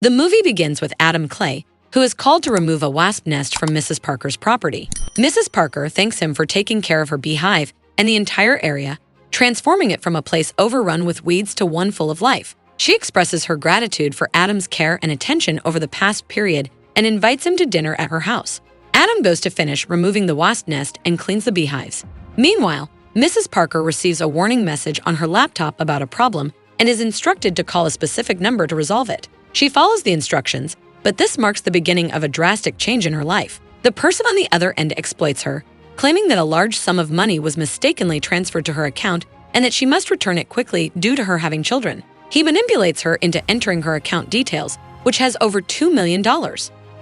The movie begins with Adam Clay, who is called to remove a wasp nest from Mrs. Parker's property. Mrs. Parker thanks him for taking care of her beehive and the entire area, transforming it from a place overrun with weeds to one full of life. She expresses her gratitude for Adam's care and attention over the past period and invites him to dinner at her house. Adam goes to finish removing the wasp nest and cleans the beehives. Meanwhile, Mrs. Parker receives a warning message on her laptop about a problem and is instructed to call a specific number to resolve it. She follows the instructions, but this marks the beginning of a drastic change in her life. The person on the other end exploits her, claiming that a large sum of money was mistakenly transferred to her account and that she must return it quickly due to her having children. He manipulates her into entering her account details, which has over $2 million.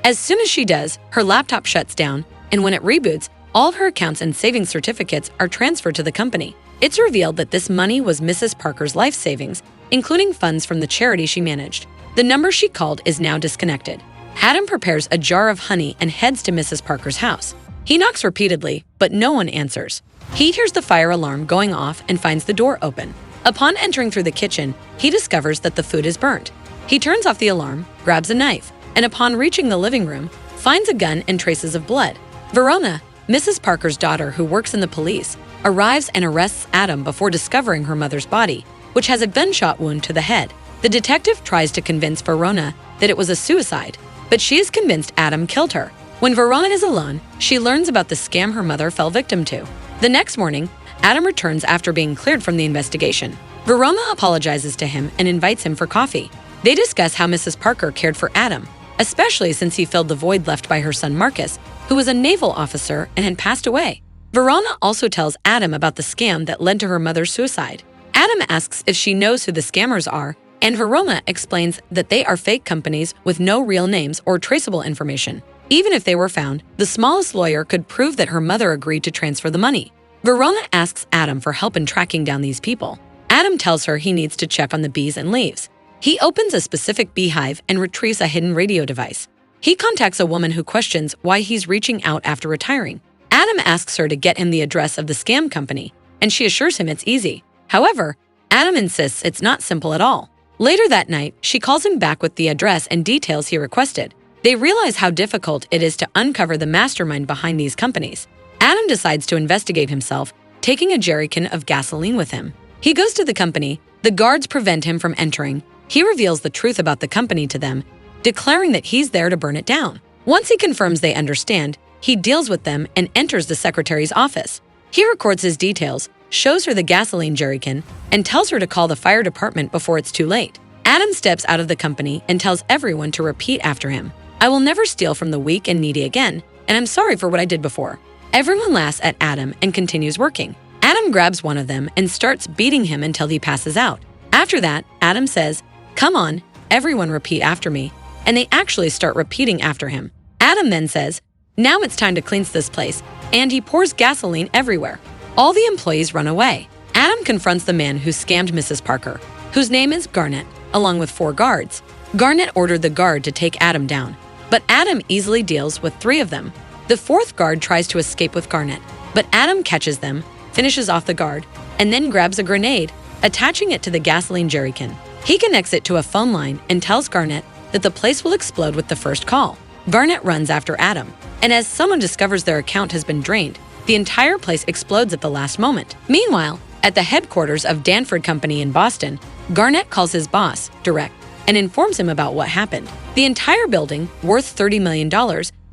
As soon as she does, her laptop shuts down, and when it reboots, all of her accounts and savings certificates are transferred to the company. It's revealed that this money was Mrs. Parker's life savings, including funds from the charity she managed. The number she called is now disconnected. Adam prepares a jar of honey and heads to Mrs. Parker's house. He knocks repeatedly, but no one answers. He hears the fire alarm going off and finds the door open. Upon entering through the kitchen, he discovers that the food is burnt. He turns off the alarm, grabs a knife, and upon reaching the living room, finds a gun and traces of blood. Verona, Mrs. Parker's daughter who works in the police, arrives and arrests Adam before discovering her mother's body, which has a gunshot wound to the head. The detective tries to convince Verona that it was a suicide, but she is convinced Adam killed her. When Verona is alone, she learns about the scam her mother fell victim to. The next morning, Adam returns after being cleared from the investigation. Verona apologizes to him and invites him for coffee. They discuss how Mrs. Parker cared for Adam, especially since he filled the void left by her son Marcus, who was a naval officer and had passed away. Verona also tells Adam about the scam that led to her mother's suicide. Adam asks if she knows who the scammers are, and Verona explains that they are fake companies with no real names or traceable information. Even if they were found, the smallest lawyer could prove that her mother agreed to transfer the money. Verona asks Adam for help in tracking down these people. Adam tells her he needs to check on the bees and leaves. He opens a specific beehive and retrieves a hidden radio device. He contacts a woman who questions why he's reaching out after retiring. Adam asks her to get him the address of the scam company, and she assures him it's easy. However, Adam insists it's not simple at all. Later that night, she calls him back with the address and details he requested. They realize how difficult it is to uncover the mastermind behind these companies. Adam decides to investigate himself, taking a jerrycan of gasoline with him. He goes to the company. The guards prevent him from entering. He reveals the truth about the company to them, declaring that he's there to burn it down. Once he confirms they understand, he deals with them and enters the secretary's office. He records his details, shows her the gasoline jerrycan, and tells her to call the fire department before it's too late. Adam steps out of the company and tells everyone to repeat after him. "I will never steal from the weak and needy again, and I'm sorry for what I did before." Everyone laughs at Adam and continues working. Adam grabs one of them and starts beating him until he passes out. After that, Adam says, "Come on, everyone repeat after me," and they actually start repeating after him. Adam then says, "Now it's time to cleanse this place," and he pours gasoline everywhere. All the employees run away. Adam confronts the man who scammed Mrs. Parker, whose name is Garnet, along with 4 guards. Garnet ordered the guard to take Adam down, but Adam easily deals with 3 of them. The 4th guard tries to escape with Garnet, but Adam catches them, finishes off the guard, and then grabs a grenade, attaching it to the gasoline jerrycan. He connects it to a phone line and tells Garnet that the place will explode with the first call. Garnet runs after Adam, and as someone discovers their account has been drained, the entire place explodes at the last moment. Meanwhile, at the headquarters of Danford Company in Boston, Garnet calls his boss, Direct, and informs him about what happened. The entire building, worth $30 million,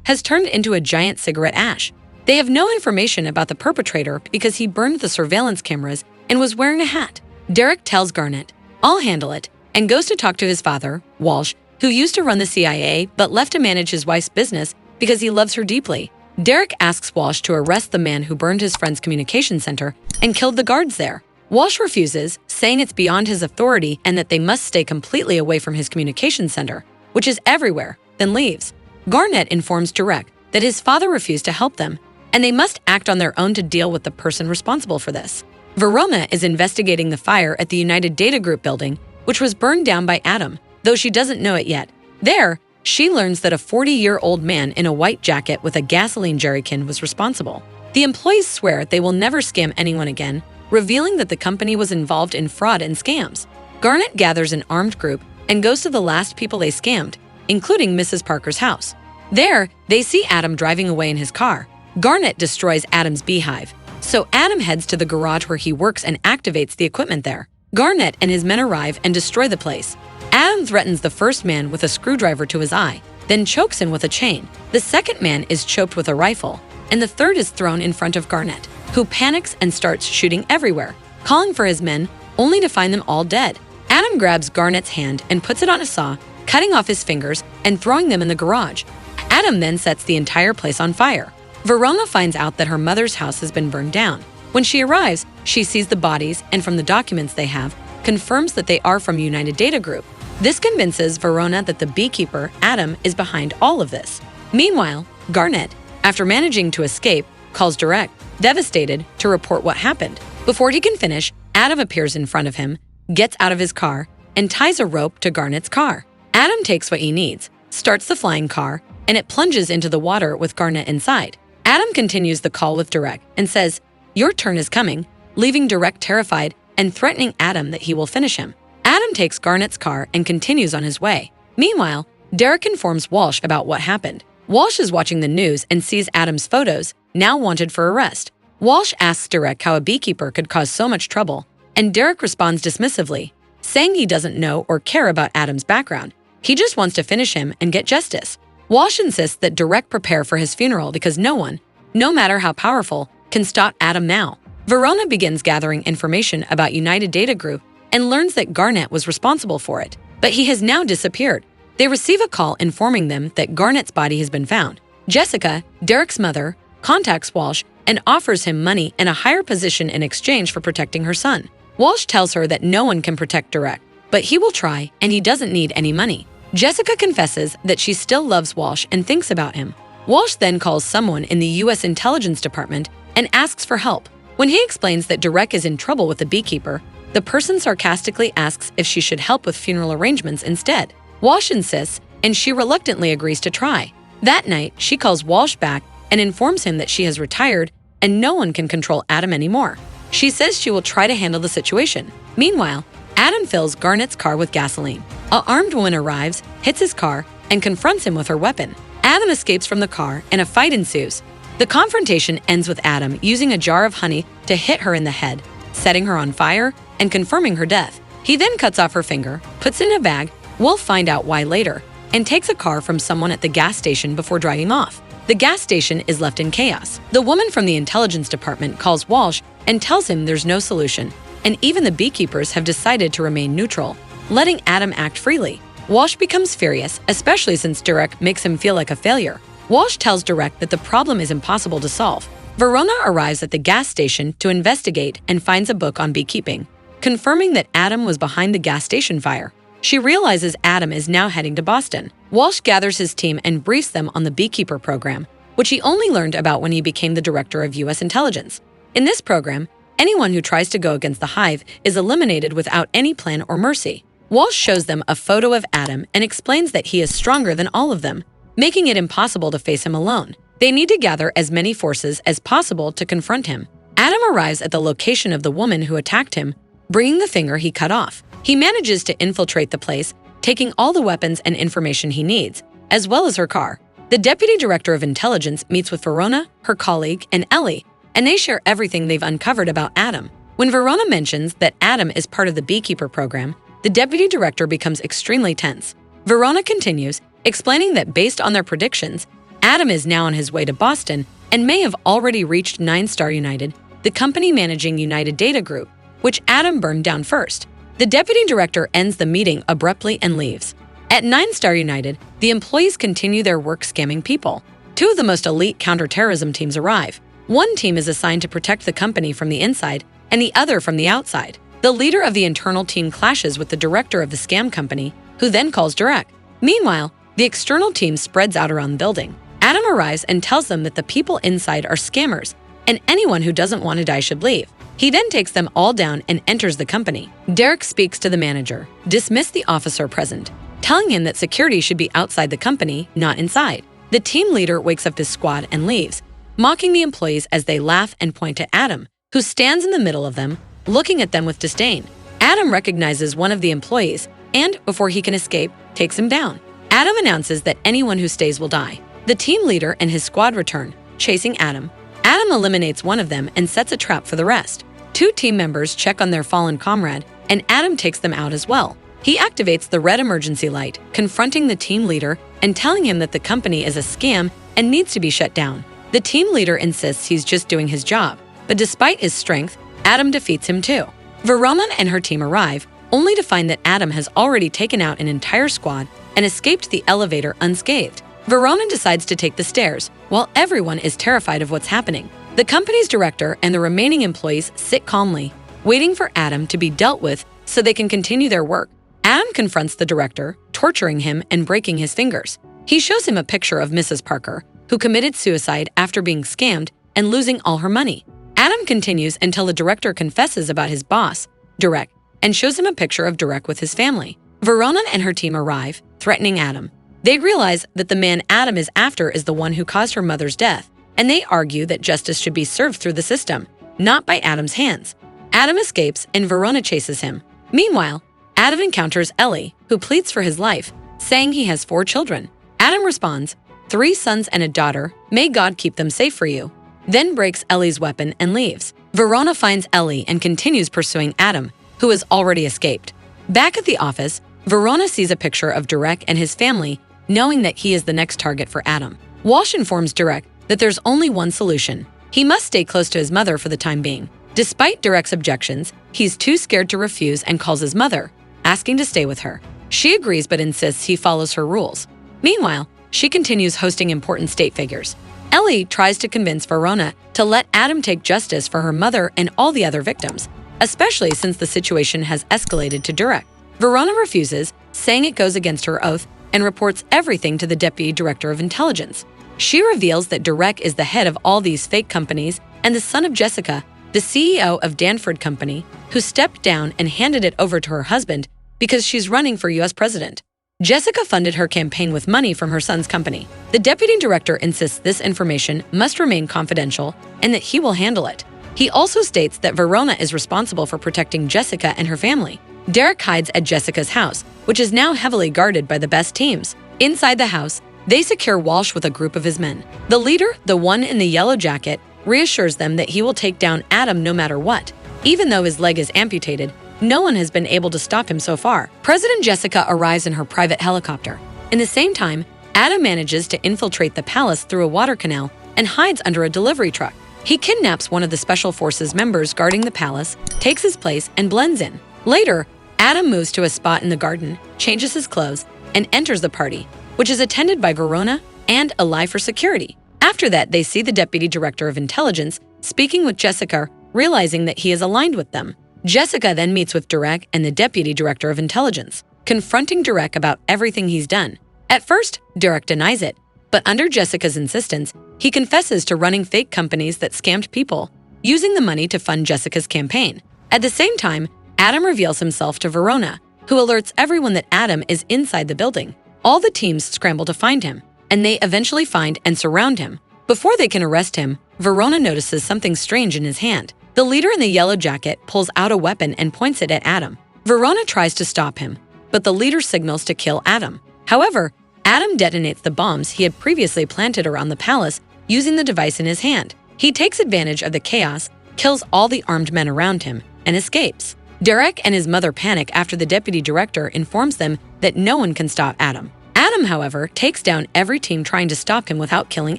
has turned into a giant cigarette ash. They have no information about the perpetrator because he burned the surveillance cameras and was wearing a hat. Derek tells Garnet, "I'll handle it," and goes to talk to his father, Walsh, who used to run the CIA but left to manage his wife's business because he loves her deeply. Derek asks Walsh to arrest the man who burned his friend's communication center and killed the guards there. Walsh refuses, saying it's beyond his authority and that they must stay completely away from his communication center, which is everywhere, then leaves. Garnet informs Derek that his father refused to help them, and they must act on their own to deal with the person responsible for this. Verona is investigating the fire at the United Data Group building, which was burned down by Adam, though she doesn't know it yet. There, she learns that a 40-year-old man in a white jacket with a gasoline jerrycan was responsible. The employees swear they will never scam anyone again, revealing that the company was involved in fraud and scams. Garnet gathers an armed group and goes to the last people they scammed, including Mrs. Parker's house. There, they see Adam driving away in his car. Garnet destroys Adam's beehive, so Adam heads to the garage where he works and activates the equipment there. Garnet and his men arrive and destroy the place. Adam threatens the first man with a screwdriver to his eye, then chokes him with a chain. The second man is choked with a rifle, and the third is thrown in front of Garnet, who panics and starts shooting everywhere, calling for his men, only to find them all dead. Adam grabs Garnet's hand and puts it on a saw, cutting off his fingers and throwing them in the garage. Adam then sets the entire place on fire. Verona finds out that her mother's house has been burned down. When she arrives, she sees the bodies and from the documents they have, confirms that they are from United Data Group. This convinces Verona that the beekeeper, Adam, is behind all of this. Meanwhile, Garnet, after managing to escape, calls Direct, devastated, to report what happened. Before he can finish, Adam appears in front of him, gets out of his car, and ties a rope to Garnet's car. Adam takes what he needs, starts the flying car, and it plunges into the water with Garnet inside. Adam continues the call with Direct and says, "Your turn is coming," leaving Direct terrified and threatening Adam that he will finish him. Adam takes Garnet's car and continues on his way. Meanwhile, Derek informs Walsh about what happened. Walsh is watching the news and sees Adam's photos, now wanted for arrest. Walsh asks Derek how a beekeeper could cause so much trouble, and Derek responds dismissively, saying he doesn't know or care about Adam's background. He just wants to finish him and get justice. Walsh insists that Derek prepare for his funeral because no one, no matter how powerful, can stop Adam now. Verona begins gathering information about United Data Group and learns that Garnet was responsible for it, but he has now disappeared. They receive a call informing them that Garnet's body has been found. Jessica, Derek's mother, contacts Walsh and offers him money and a higher position in exchange for protecting her son. Walsh tells her that no one can protect Derek, but he will try and he doesn't need any money. Jessica confesses that she still loves Walsh and thinks about him. Walsh then calls someone in the U.S. Intelligence Department and asks for help. When he explains that Derek is in trouble with the beekeeper, the person sarcastically asks if she should help with funeral arrangements instead. Walsh insists, and she reluctantly agrees to try. That night, she calls Walsh back and informs him that she has retired and no one can control Adam anymore. She says she will try to handle the situation. Meanwhile, Adam fills Garnet's car with gasoline. An armed woman arrives, hits his car, and confronts him with her weapon. Adam escapes from the car and a fight ensues. The confrontation ends with Adam using a jar of honey to hit her in the head, setting her on fire and confirming her death. He then cuts off her finger, puts it in a bag, we'll find out why later, and takes a car from someone at the gas station before driving off. The gas station is left in chaos. The woman from the intelligence department calls Walsh and tells him there's no solution, and even the beekeepers have decided to remain neutral, letting Adam act freely. Walsh becomes furious, especially since Derek makes him feel like a failure. Walsh tells Derek that the problem is impossible to solve. Verona arrives at the gas station to investigate and finds a book on beekeeping, confirming that Adam was behind the gas station fire. She realizes Adam is now heading to Boston. Walsh gathers his team and briefs them on the Beekeeper program, which he only learned about when he became the director of U.S. intelligence. In this program, anyone who tries to go against the hive is eliminated without any plan or mercy. Walsh shows them a photo of Adam and explains that he is stronger than all of them, making it impossible to face him alone. They need to gather as many forces as possible to confront him. Adam arrives at the location of the woman who attacked him, bringing the finger he cut off. He manages to infiltrate the place, taking all the weapons and information he needs, as well as her car. The deputy director of intelligence meets with Verona, her colleague, and Ellie, and they share everything they've uncovered about Adam. When Verona mentions that Adam is part of the Beekeeper program, the deputy director becomes extremely tense. Verona continues, explaining that based on their predictions, Adam is now on his way to Boston and may have already reached 9-Star United, the company managing United Data Group, which Adam burned down first. The deputy director ends the meeting abruptly and leaves. At 9-Star United, the employees continue their work scamming people. 2 of the most elite counterterrorism teams arrive. One team is assigned to protect the company from the inside and the other from the outside. The leader of the internal team clashes with the director of the scam company, who then calls Direct. Meanwhile, the external team spreads out around the building. Adam arrives and tells them that the people inside are scammers, and anyone who doesn't want to die should leave. He then takes them all down and enters the company. Derek speaks to the manager, dismiss the officer present, telling him that security should be outside the company, not inside. The team leader wakes up his squad and leaves, mocking the employees as they laugh and point to Adam, who stands in the middle of them, looking at them with disdain. Adam recognizes one of the employees and, before he can escape, takes him down. Adam announces that anyone who stays will die. The team leader and his squad return, chasing Adam. Adam eliminates one of them and sets a trap for the rest. Two team members check on their fallen comrade, and Adam takes them out as well. He activates the red emergency light, confronting the team leader and telling him that the company is a scam and needs to be shut down. The team leader insists he's just doing his job, but despite his strength, Adam defeats him too. Verona and her team arrive, only to find that Adam has already taken out an entire squad and escaped the elevator unscathed. Verona decides to take the stairs, while everyone is terrified of what's happening. The company's director and the remaining employees sit calmly, waiting for Adam to be dealt with so they can continue their work. Adam confronts the director, torturing him and breaking his fingers. He shows him a picture of Mrs. Parker, who committed suicide after being scammed and losing all her money. Adam continues until the director confesses about his boss, Derek, and shows him a picture of Derek with his family. Verona and her team arrive, threatening Adam. They realize that the man Adam is after is the one who caused her mother's death, and they argue that justice should be served through the system, not by Adam's hands. Adam escapes and Verona chases him. Meanwhile, Adam encounters Ellie, who pleads for his life, saying he has 4 children. Adam responds, 3 sons and a daughter, may God keep them safe for you, then breaks Ellie's weapon and leaves. Verona finds Ellie and continues pursuing Adam, who has already escaped. Back at the office, Verona sees a picture of Derek and his family, knowing that he is the next target for Adam. Walsh informs Derek that there's only one solution. He must stay close to his mother for the time being. Despite Derek's objections, he's too scared to refuse and calls his mother, asking to stay with her. She agrees but insists he follows her rules. Meanwhile, she continues hosting important state figures. Ellie tries to convince Verona to let Adam take justice for her mother and all the other victims, especially since the situation has escalated to Derek. Verona refuses, saying it goes against her oath, and reports everything to the Deputy Director of Intelligence. She reveals that Derek is the head of all these fake companies and the son of Jessica, the CEO of Danford Company, who stepped down and handed it over to her husband because she's running for U.S. president. Jessica funded her campaign with money from her son's company. The deputy director insists this information must remain confidential and that he will handle it. He also states that Verona is responsible for protecting Jessica and her family. Derek hides at Jessica's house, which is now heavily guarded by the best teams. Inside the house, they secure Walsh with a group of his men. The leader, the one in the yellow jacket, reassures them that he will take down Adam no matter what. Even though his leg is amputated, no one has been able to stop him so far. President Jessica arrives in her private helicopter. In the same time, Adam manages to infiltrate the palace through a water canal and hides under a delivery truck. He kidnaps one of the Special Forces members guarding the palace, takes his place, and blends in. Later, Adam moves to a spot in the garden, changes his clothes, and enters the party, which is attended by Verona and a lie for security. After that, they see the Deputy Director of Intelligence speaking with Jessica, realizing that he is aligned with them. Jessica then meets with Derek and the Deputy Director of Intelligence, confronting Derek about everything he's done. At first, Derek denies it, but under Jessica's insistence, he confesses to running fake companies that scammed people, using the money to fund Jessica's campaign. At the same time, Adam reveals himself to Verona, who alerts everyone that Adam is inside the building. All the teams scramble to find him, and they eventually find and surround him. Before they can arrest him, Verona notices something strange in his hand. The leader in the yellow jacket pulls out a weapon and points it at Adam. Verona tries to stop him, but the leader signals to kill Adam. However, Adam detonates the bombs he had previously planted around the palace using the device in his hand. He takes advantage of the chaos, kills all the armed men around him, and escapes. Derek and his mother panic after the deputy director informs them that no one can stop Adam. Adam, however, takes down every team trying to stop him without killing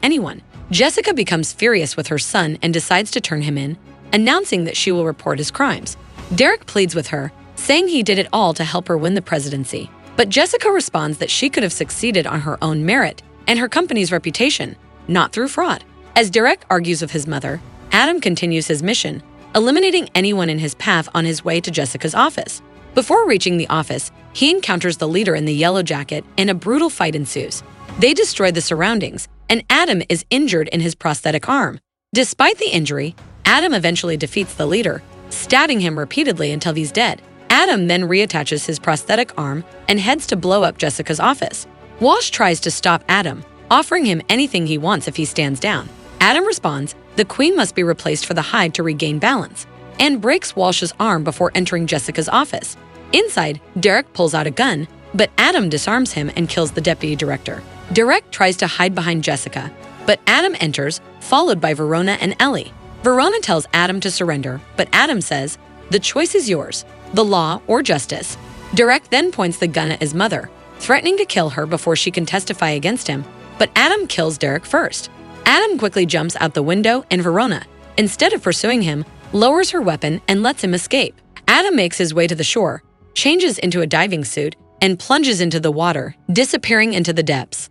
anyone. Jessica becomes furious with her son and decides to turn him in, announcing that she will report his crimes. Derek pleads with her, saying he did it all to help her win the presidency. But Jessica responds that she could have succeeded on her own merit and her company's reputation, not through fraud. As Derek argues with his mother, Adam continues his mission, eliminating anyone in his path on his way to Jessica's office. Before reaching the office, he encounters the leader in the yellow jacket and a brutal fight ensues. They destroy the surroundings, and Adam is injured in his prosthetic arm. Despite the injury, Adam eventually defeats the leader, stabbing him repeatedly until he's dead. Adam then reattaches his prosthetic arm and heads to blow up Jessica's office. Walsh tries to stop Adam, offering him anything he wants if he stands down. Adam responds, the queen must be replaced for the hide to regain balance, and breaks Walsh's arm before entering Jessica's office. Inside, Derek pulls out a gun, but Adam disarms him and kills the deputy director. Derek tries to hide behind Jessica, but Adam enters, followed by Verona and Ellie. Verona tells Adam to surrender, but Adam says, "The choice is yours, the law or justice." Derek then points the gun at his mother, threatening to kill her before she can testify against him, but Adam kills Derek first. Adam quickly jumps out the window and Verona, instead of pursuing him, lowers her weapon and lets him escape. Adam makes his way to the shore, changes into a diving suit, and plunges into the water, disappearing into the depths.